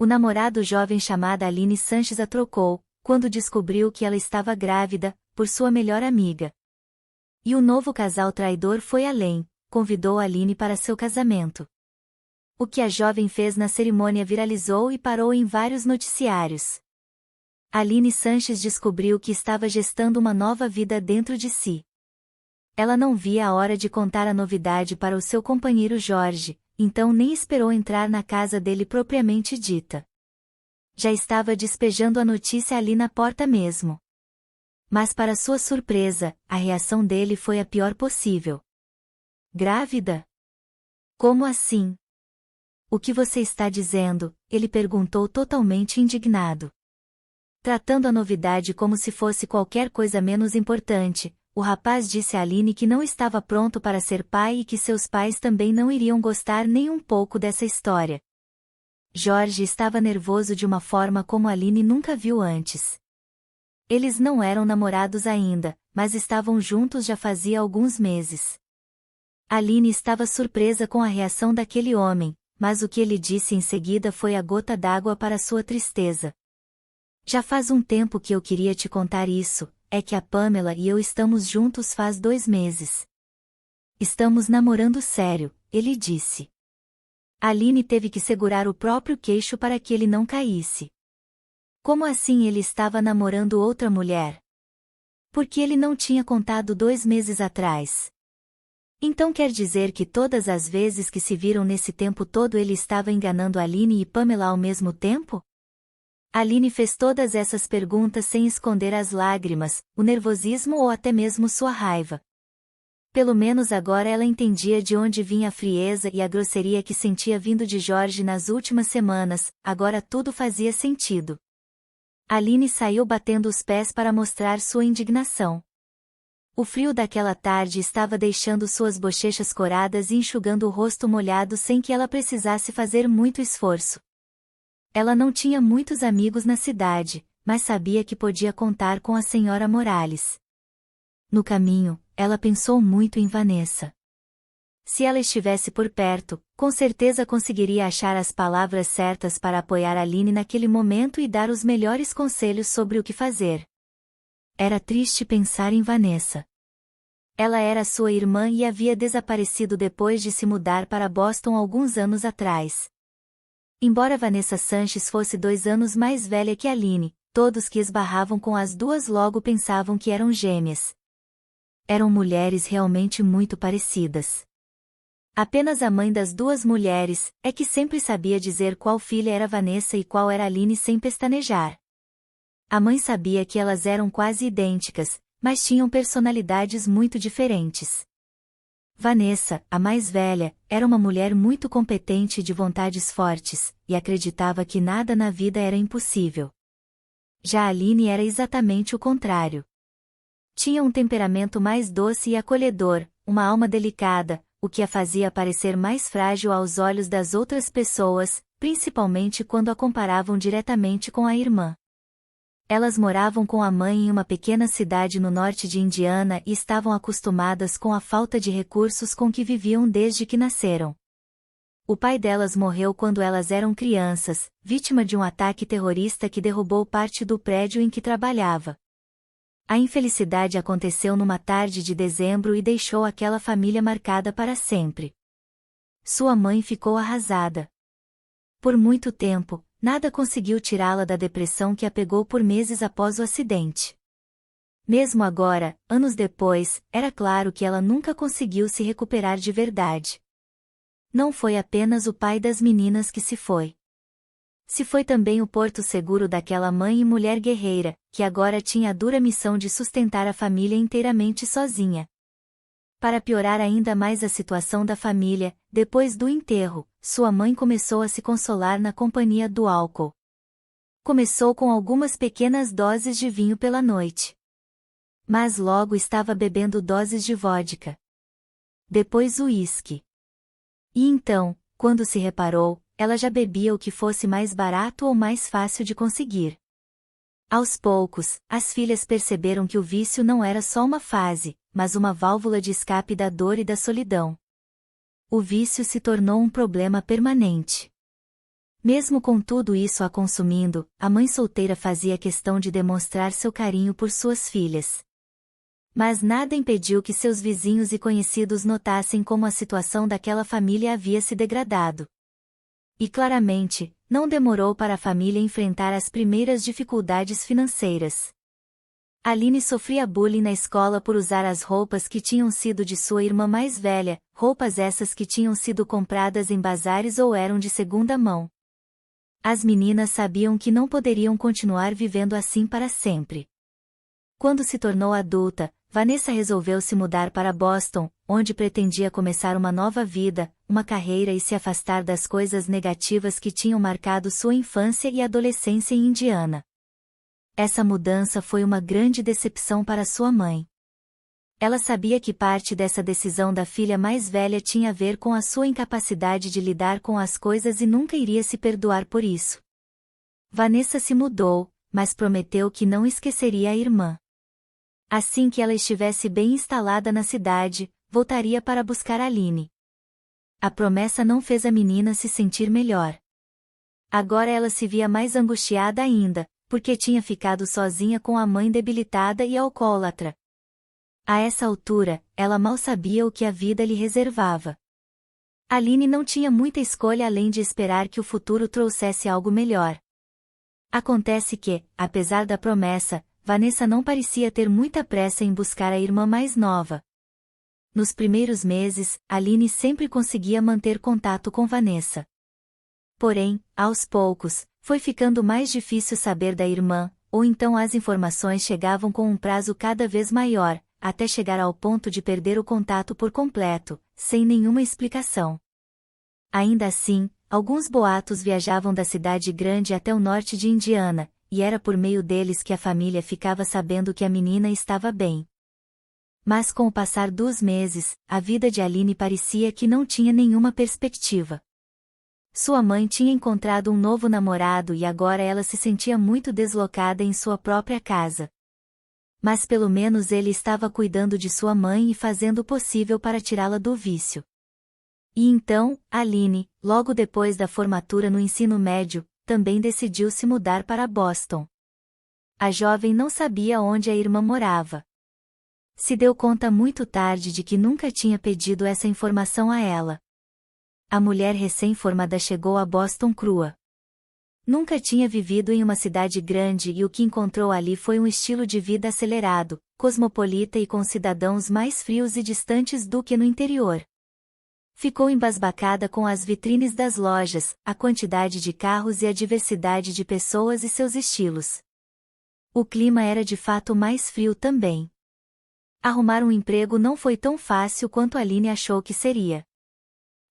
O namorado jovem chamada Aline Sanches a trocou, quando descobriu que ela estava grávida, por sua melhor amiga. E o novo casal traidor foi além, convidou Aline para seu casamento. O que a jovem fez na cerimônia viralizou e parou em vários noticiários. Aline Sanches descobriu que estava gestando uma nova vida dentro de si. Ela não via a hora de contar a novidade para o seu companheiro Jorge, então nem esperou entrar na casa dele propriamente dita. Já estava despejando a notícia ali na porta mesmo. Mas para sua surpresa, a reação dele foi a pior possível. Grávida? Como assim? O que você está dizendo? Ele perguntou totalmente indignado. Tratando a novidade como se fosse qualquer coisa menos importante, o rapaz disse a Aline que não estava pronto para ser pai e que seus pais também não iriam gostar nem um pouco dessa história. Jorge estava nervoso de uma forma como Aline nunca viu antes. Eles não eram namorados ainda, mas estavam juntos já fazia alguns meses. Aline estava surpresa com a reação daquele homem, mas o que ele disse em seguida foi a gota d'água para sua tristeza. Já faz um tempo que eu queria te contar isso, é que a Pamela e eu estamos juntos faz 2 meses. Estamos namorando sério, ele disse. Aline teve que segurar o próprio queixo para que ele não caísse. Como assim ele estava namorando outra mulher? Porque ele não tinha contado 2 meses atrás. Então quer dizer que todas as vezes que se viram nesse tempo todo ele estava enganando Aline e Pamela ao mesmo tempo? Aline fez todas essas perguntas sem esconder as lágrimas, o nervosismo ou até mesmo sua raiva. Pelo menos agora ela entendia de onde vinha a frieza e a grosseria que sentia vindo de Jorge nas últimas semanas, agora tudo fazia sentido. Aline saiu batendo os pés para mostrar sua indignação. O frio daquela tarde estava deixando suas bochechas coradas e enxugando o rosto molhado sem que ela precisasse fazer muito esforço. Ela não tinha muitos amigos na cidade, mas sabia que podia contar com a senhora Morales. No caminho, ela pensou muito em Vanessa. Se ela estivesse por perto, com certeza conseguiria achar as palavras certas para apoiar Aline naquele momento e dar os melhores conselhos sobre o que fazer. Era triste pensar em Vanessa. Ela era sua irmã e havia desaparecido depois de se mudar para Boston alguns anos atrás. Embora Vanessa Sanches fosse 2 anos mais velha que Aline, todos que esbarravam com as duas logo pensavam que eram gêmeas. Eram mulheres realmente muito parecidas. Apenas a mãe das duas mulheres é que sempre sabia dizer qual filha era Vanessa e qual era Aline sem pestanejar. A mãe sabia que elas eram quase idênticas, mas tinham personalidades muito diferentes. Vanessa, a mais velha, era uma mulher muito competente e de vontades fortes, e acreditava que nada na vida era impossível. Já Aline era exatamente o contrário. Tinha um temperamento mais doce e acolhedor, uma alma delicada, o que a fazia parecer mais frágil aos olhos das outras pessoas, principalmente quando a comparavam diretamente com a irmã. Elas moravam com a mãe em uma pequena cidade no norte de Indiana e estavam acostumadas com a falta de recursos com que viviam desde que nasceram. O pai delas morreu quando elas eram crianças, vítima de um ataque terrorista que derrubou parte do prédio em que trabalhava. A infelicidade aconteceu numa tarde de dezembro e deixou aquela família marcada para sempre. Sua mãe ficou arrasada. Por muito tempo, nada conseguiu tirá-la da depressão que a pegou por meses após o acidente. Mesmo agora, anos depois, era claro que ela nunca conseguiu se recuperar de verdade. Não foi apenas o pai das meninas que se foi. Se foi também o porto seguro daquela mãe e mulher guerreira, que agora tinha a dura missão de sustentar a família inteiramente sozinha. Para piorar ainda mais a situação da família, depois do enterro, sua mãe começou a se consolar na companhia do álcool. Começou com algumas pequenas doses de vinho pela noite. Mas logo estava bebendo doses de vodka. Depois uísque. E então, quando se reparou, ela já bebia o que fosse mais barato ou mais fácil de conseguir. Aos poucos, as filhas perceberam que o vício não era só uma fase, mas uma válvula de escape da dor e da solidão. O vício se tornou um problema permanente. Mesmo com tudo isso a consumindo, a mãe solteira fazia questão de demonstrar seu carinho por suas filhas. Mas nada impediu que seus vizinhos e conhecidos notassem como a situação daquela família havia se degradado. E claramente, não demorou para a família enfrentar as primeiras dificuldades financeiras. Aline sofria bullying na escola por usar as roupas que tinham sido de sua irmã mais velha, roupas essas que tinham sido compradas em bazares ou eram de segunda mão. As meninas sabiam que não poderiam continuar vivendo assim para sempre. Quando se tornou adulta, Vanessa resolveu se mudar para Boston, onde pretendia começar uma nova vida, uma carreira e se afastar das coisas negativas que tinham marcado sua infância e adolescência em Indiana. Essa mudança foi uma grande decepção para sua mãe. Ela sabia que parte dessa decisão da filha mais velha tinha a ver com a sua incapacidade de lidar com as coisas e nunca iria se perdoar por isso. Vanessa se mudou, mas prometeu que não esqueceria a irmã. Assim que ela estivesse bem instalada na cidade, voltaria para buscar Aline. A promessa não fez a menina se sentir melhor. Agora ela se via mais angustiada ainda, porque tinha ficado sozinha com a mãe debilitada e alcoólatra. A essa altura, ela mal sabia o que a vida lhe reservava. Aline não tinha muita escolha além de esperar que o futuro trouxesse algo melhor. Acontece que, apesar da promessa, Vanessa não parecia ter muita pressa em buscar a irmã mais nova. Nos primeiros meses, Aline sempre conseguia manter contato com Vanessa. Porém, aos poucos, foi ficando mais difícil saber da irmã, ou então as informações chegavam com um prazo cada vez maior, até chegar ao ponto de perder o contato por completo, sem nenhuma explicação. Ainda assim, alguns boatos viajavam da cidade grande até o norte de Indiana, e era por meio deles que a família ficava sabendo que a menina estava bem. Mas com o passar dos meses, a vida de Aline parecia que não tinha nenhuma perspectiva. Sua mãe tinha encontrado um novo namorado e agora ela se sentia muito deslocada em sua própria casa. Mas pelo menos ele estava cuidando de sua mãe e fazendo o possível para tirá-la do vício. E então, Aline, logo depois da formatura no ensino médio, também decidiu se mudar para Boston. A jovem não sabia onde a irmã morava. Se deu conta muito tarde de que nunca tinha pedido essa informação a ela. A mulher recém-formada chegou a Boston crua. Nunca tinha vivido em uma cidade grande e o que encontrou ali foi um estilo de vida acelerado, cosmopolita e com cidadãos mais frios e distantes do que no interior. Ficou embasbacada com as vitrines das lojas, a quantidade de carros e a diversidade de pessoas e seus estilos. O clima era de fato mais frio também. Arrumar um emprego não foi tão fácil quanto Aline achou que seria.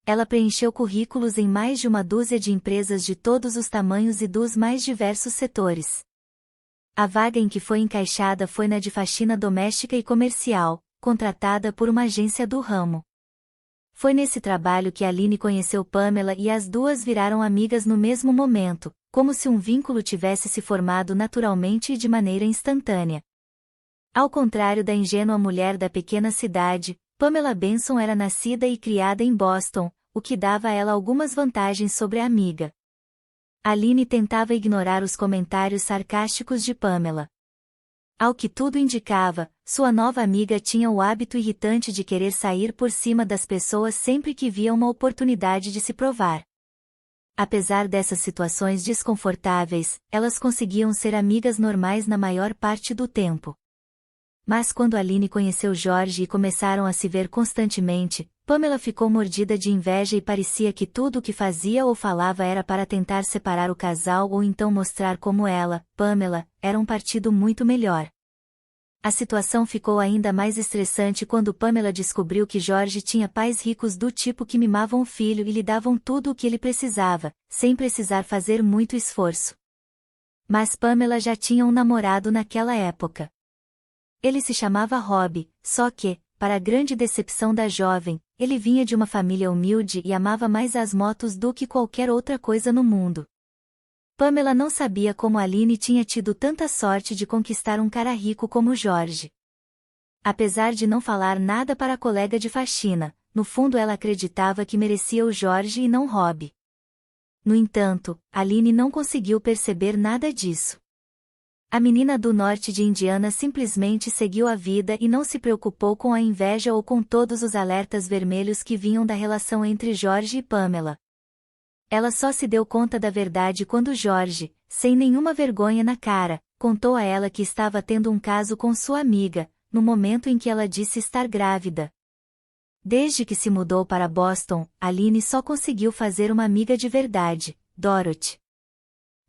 Ela preencheu currículos em mais de uma dúzia de empresas de todos os tamanhos e dos mais diversos setores. A vaga em que foi encaixada foi na de faxina doméstica e comercial, contratada por uma agência do ramo. Foi nesse trabalho que Aline conheceu Pamela e as duas viraram amigas no mesmo momento, como se um vínculo tivesse se formado naturalmente e de maneira instantânea. Ao contrário da ingênua mulher da pequena cidade, Pamela Benson era nascida e criada em Boston, o que dava a ela algumas vantagens sobre a amiga. Aline tentava ignorar os comentários sarcásticos de Pamela. Ao que tudo indicava, sua nova amiga tinha o hábito irritante de querer sair por cima das pessoas sempre que via uma oportunidade de se provar. Apesar dessas situações desconfortáveis, elas conseguiam ser amigas normais na maior parte do tempo. Mas quando Aline conheceu Jorge e começaram a se ver constantemente, Pamela ficou mordida de inveja e parecia que tudo o que fazia ou falava era para tentar separar o casal ou então mostrar como ela, Pamela, era um partido muito melhor. A situação ficou ainda mais estressante quando Pamela descobriu que Jorge tinha pais ricos do tipo que mimavam o filho e lhe davam tudo o que ele precisava, sem precisar fazer muito esforço. Mas Pamela já tinha um namorado naquela época. Ele se chamava Rob, só que, para a grande decepção da jovem, ele vinha de uma família humilde e amava mais as motos do que qualquer outra coisa no mundo. Pamela não sabia como Aline tinha tido tanta sorte de conquistar um cara rico como Jorge. Apesar de não falar nada para a colega de faxina, no fundo ela acreditava que merecia o Jorge e não Rob. No entanto, Aline não conseguiu perceber nada disso. A menina do norte de Indiana simplesmente seguiu a vida e não se preocupou com a inveja ou com todos os alertas vermelhos que vinham da relação entre George e Pamela. Ela só se deu conta da verdade quando George, sem nenhuma vergonha na cara, contou a ela que estava tendo um caso com sua amiga, no momento em que ela disse estar grávida. Desde que se mudou para Boston, Aline só conseguiu fazer uma amiga de verdade, Dorothy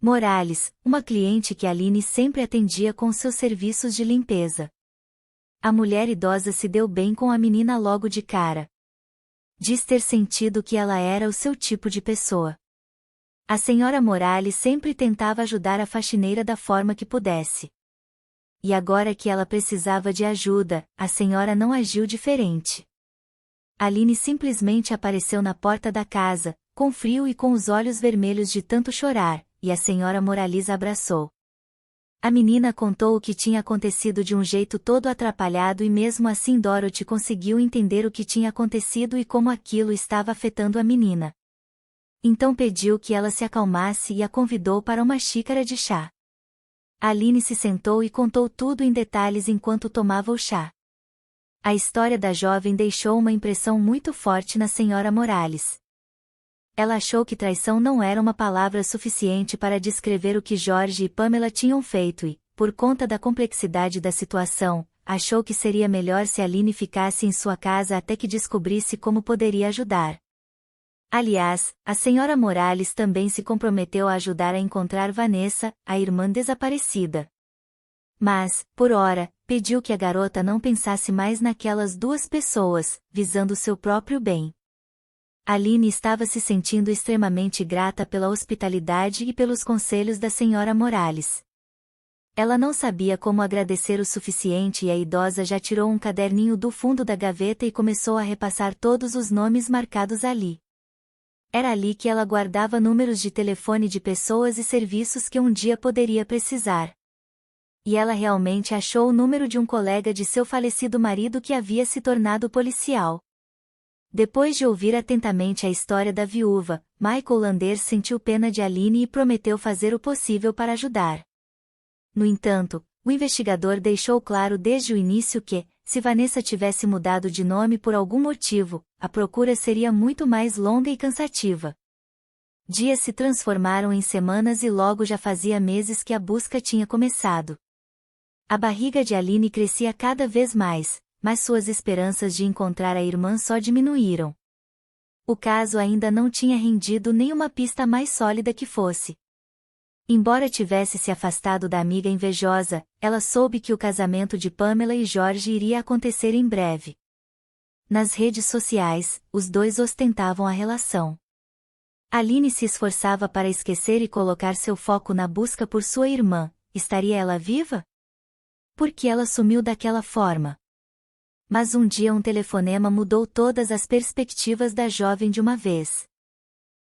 Morales, uma cliente que Aline sempre atendia com seus serviços de limpeza. A mulher idosa se deu bem com a menina logo de cara. Diz ter sentido que ela era o seu tipo de pessoa. A senhora Morales sempre tentava ajudar a faxineira da forma que pudesse. E agora que ela precisava de ajuda, a senhora não agiu diferente. Aline simplesmente apareceu na porta da casa, com frio e com os olhos vermelhos de tanto chorar, e a senhora Morales abraçou. A menina contou o que tinha acontecido de um jeito todo atrapalhado e mesmo assim Dorothy conseguiu entender o que tinha acontecido e como aquilo estava afetando a menina. Então pediu que ela se acalmasse e a convidou para uma xícara de chá. Aline se sentou e contou tudo em detalhes enquanto tomava o chá. A história da jovem deixou uma impressão muito forte na senhora Morales. Ela achou que traição não era uma palavra suficiente para descrever o que George e Pamela tinham feito e, por conta da complexidade da situação, achou que seria melhor se Aline ficasse em sua casa até que descobrisse como poderia ajudar. Aliás, a senhora Morales também se comprometeu a ajudar a encontrar Vanessa, a irmã desaparecida. Mas, por ora, pediu que a garota não pensasse mais naquelas duas pessoas, visando seu próprio bem. Aline estava se sentindo extremamente grata pela hospitalidade e pelos conselhos da senhora Morales. Ela não sabia como agradecer o suficiente e a idosa já tirou um caderninho do fundo da gaveta e começou a repassar todos os nomes marcados ali. Era ali que ela guardava números de telefone de pessoas e serviços que um dia poderia precisar. E ela realmente achou o número de um colega de seu falecido marido que havia se tornado policial. Depois de ouvir atentamente a história da viúva, Michael Landers sentiu pena de Aline e prometeu fazer o possível para ajudar. No entanto, o investigador deixou claro desde o início que, se Vanessa tivesse mudado de nome por algum motivo, a procura seria muito mais longa e cansativa. Dias se transformaram em semanas e logo já fazia meses que a busca tinha começado. A barriga de Aline crescia cada vez mais, mas suas esperanças de encontrar a irmã só diminuíram. O caso ainda não tinha rendido nenhuma pista mais sólida que fosse. Embora tivesse se afastado da amiga invejosa, ela soube que o casamento de Pamela e George iria acontecer em breve. Nas redes sociais, os dois ostentavam a relação. Aline se esforçava para esquecer e colocar seu foco na busca por sua irmã. Estaria ela viva? Por que ela sumiu daquela forma? Mas um dia um telefonema mudou todas as perspectivas da jovem de uma vez.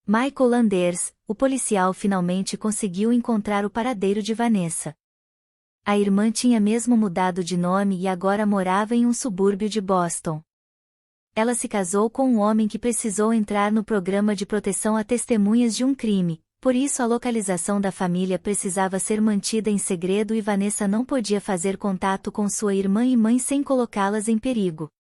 Michael Landers, o policial, finalmente conseguiu encontrar o paradeiro de Vanessa. A irmã tinha mesmo mudado de nome e agora morava em um subúrbio de Boston. Ela se casou com um homem que precisou entrar no programa de proteção a testemunhas de um crime, por isso a localização da família precisava ser mantida em segredo e Vanessa não podia fazer contato com sua irmã e mãe sem colocá-las em perigo.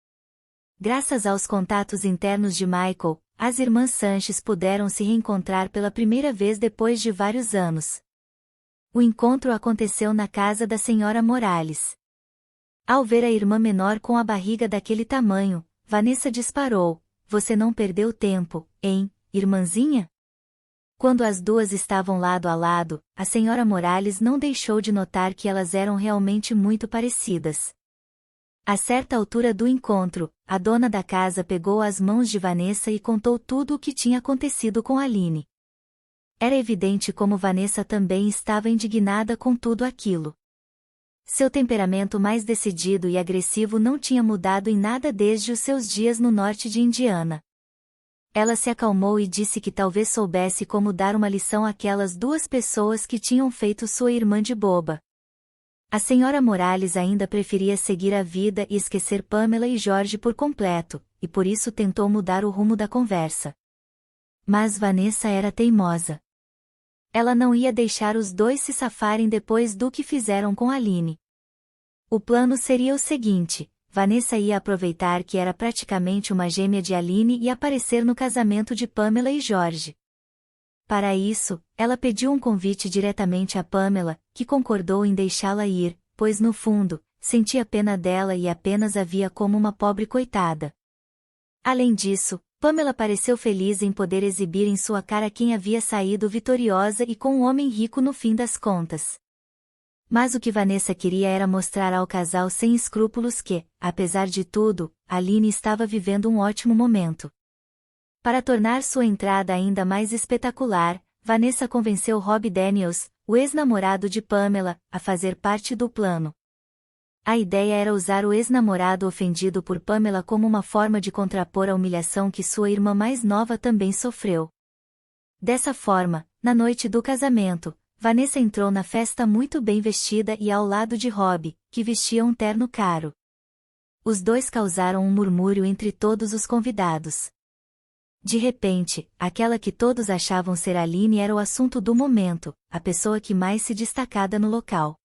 Graças aos contatos internos de Michael, as irmãs Sanches puderam se reencontrar pela primeira vez depois de vários anos. O encontro aconteceu na casa da senhora Morales. Ao ver a irmã menor com a barriga daquele tamanho, Vanessa disparou: "Você não perdeu tempo, hein, irmãzinha?" Quando as duas estavam lado a lado, a senhora Morales não deixou de notar que elas eram realmente muito parecidas. A certa altura do encontro, a dona da casa pegou as mãos de Vanessa e contou tudo o que tinha acontecido com Aline. Era evidente como Vanessa também estava indignada com tudo aquilo. Seu temperamento mais decidido e agressivo não tinha mudado em nada desde os seus dias no norte de Indiana. Ela se acalmou e disse que talvez soubesse como dar uma lição àquelas duas pessoas que tinham feito sua irmã de boba. A senhora Morales ainda preferia seguir a vida e esquecer Pamela e George por completo, e por isso tentou mudar o rumo da conversa. Mas Vanessa era teimosa. Ela não ia deixar os dois se safarem depois do que fizeram com Aline. O plano seria o seguinte: Vanessa ia aproveitar que era praticamente uma gêmea de Aline e aparecer no casamento de Pamela e Jorge. Para isso, ela pediu um convite diretamente a Pamela, que concordou em deixá-la ir, pois no fundo, sentia pena dela e apenas a via como uma pobre coitada. Além disso, Pamela pareceu feliz em poder exibir em sua cara quem havia saído vitoriosa e com um homem rico no fim das contas. Mas o que Vanessa queria era mostrar ao casal sem escrúpulos que, apesar de tudo, Aline estava vivendo um ótimo momento. Para tornar sua entrada ainda mais espetacular, Vanessa convenceu Rob Daniels, o ex-namorado de Pamela, a fazer parte do plano. A ideia era usar o ex-namorado ofendido por Pamela como uma forma de contrapor a humilhação que sua irmã mais nova também sofreu. Dessa forma, na noite do casamento, Vanessa entrou na festa muito bem vestida e ao lado de Rob, que vestia um terno caro. Os dois causaram um murmúrio entre todos os convidados. De repente, aquela que todos achavam ser Aline era o assunto do momento, a pessoa que mais se destacava no local.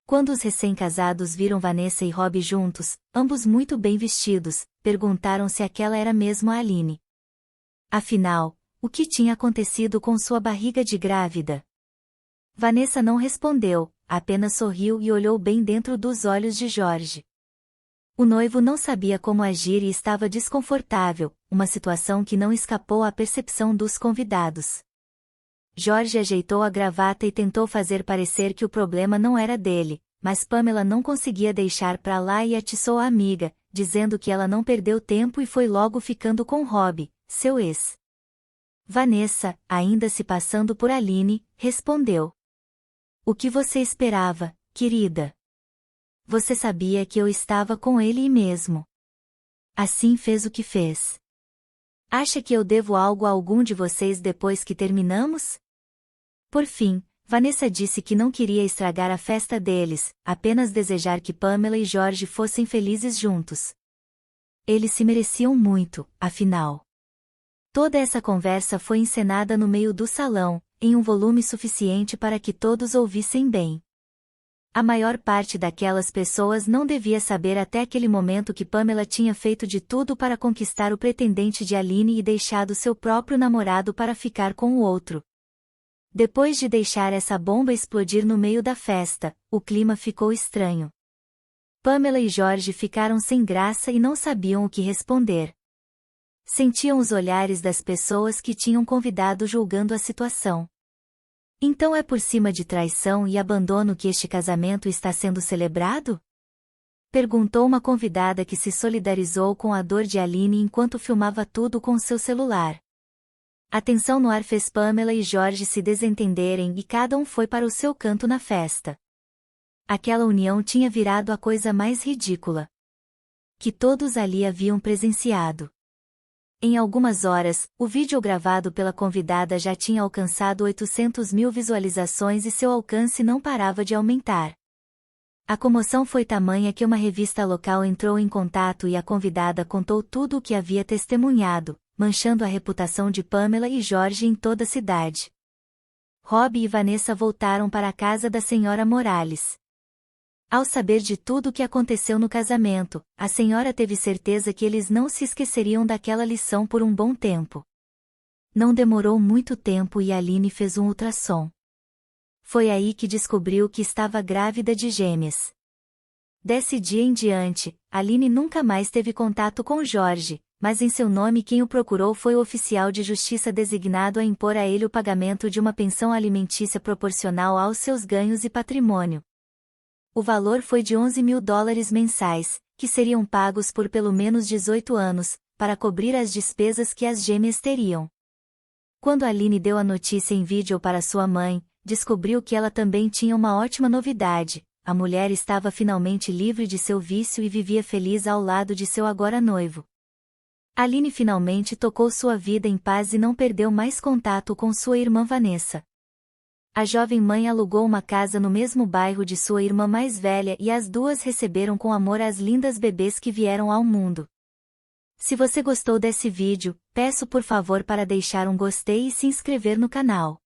Quando os recém-casados viram Vanessa e Rob juntos, ambos muito bem vestidos, perguntaram se aquela era mesmo a Aline. Afinal, o que tinha acontecido com sua barriga de grávida? Vanessa não respondeu, apenas sorriu e olhou bem dentro dos olhos de Jorge. O noivo não sabia como agir e estava desconfortável, uma situação que não escapou à percepção dos convidados. Jorge ajeitou a gravata e tentou fazer parecer que o problema não era dele, mas Pamela não conseguia deixar pra lá e atiçou a amiga, dizendo que ela não perdeu tempo e foi logo ficando com Rob, seu ex. Vanessa, ainda se passando por Aline, respondeu: "O que você esperava, querida? Você sabia que eu estava com ele mesmo. Assim fez o que fez. Acha que eu devo algo a algum de vocês depois que terminamos?" Por fim, Vanessa disse que não queria estragar a festa deles, apenas desejar que Pamela e Jorge fossem felizes juntos. Eles se mereciam muito, afinal. Toda essa conversa foi encenada no meio do salão, em um volume suficiente para que todos ouvissem bem. A maior parte daquelas pessoas não devia saber até aquele momento que Pamela tinha feito de tudo para conquistar o pretendente de Aline e deixado seu próprio namorado para ficar com o outro. Depois de deixar essa bomba explodir no meio da festa, o clima ficou estranho. Pamela e Jorge ficaram sem graça e não sabiam o que responder. Sentiam os olhares das pessoas que tinham convidado julgando a situação. Então é por cima de traição e abandono que este casamento está sendo celebrado? Perguntou uma convidada que se solidarizou com a dor de Aline enquanto filmava tudo com seu celular. A tensão no ar fez Pamela e Jorge se desentenderem e cada um foi para o seu canto na festa. Aquela união tinha virado a coisa mais ridícula que todos ali haviam presenciado. Em algumas horas, o vídeo gravado pela convidada já tinha alcançado 800.000 visualizações e seu alcance não parava de aumentar. A comoção foi tamanha que uma revista local entrou em contato e a convidada contou tudo o que havia testemunhado, manchando a reputação de Pamela e Jorge em toda a cidade. Rob e Vanessa voltaram para a casa da senhora Morales. Ao saber de tudo o que aconteceu no casamento, a senhora teve certeza que eles não se esqueceriam daquela lição por um bom tempo. Não demorou muito tempo e Aline fez um ultrassom. Foi aí que descobriu que estava grávida de gêmeas. Desse dia em diante, Aline nunca mais teve contato com Jorge, mas em seu nome quem o procurou foi o oficial de justiça designado a impor a ele o pagamento de uma pensão alimentícia proporcional aos seus ganhos e patrimônio. O valor foi de $11.000 mensais, que seriam pagos por pelo menos 18 anos, para cobrir as despesas que as gêmeas teriam. Quando Aline deu a notícia em vídeo para sua mãe, descobriu que ela também tinha uma ótima novidade: a mulher estava finalmente livre de seu vício e vivia feliz ao lado de seu agora noivo. Aline finalmente tocou sua vida em paz e não perdeu mais contato com sua irmã Vanessa. A jovem mãe alugou uma casa no mesmo bairro de sua irmã mais velha e as duas receberam com amor as lindas bebês que vieram ao mundo. Se você gostou desse vídeo, peço por favor para deixar um gostei e se inscrever no canal.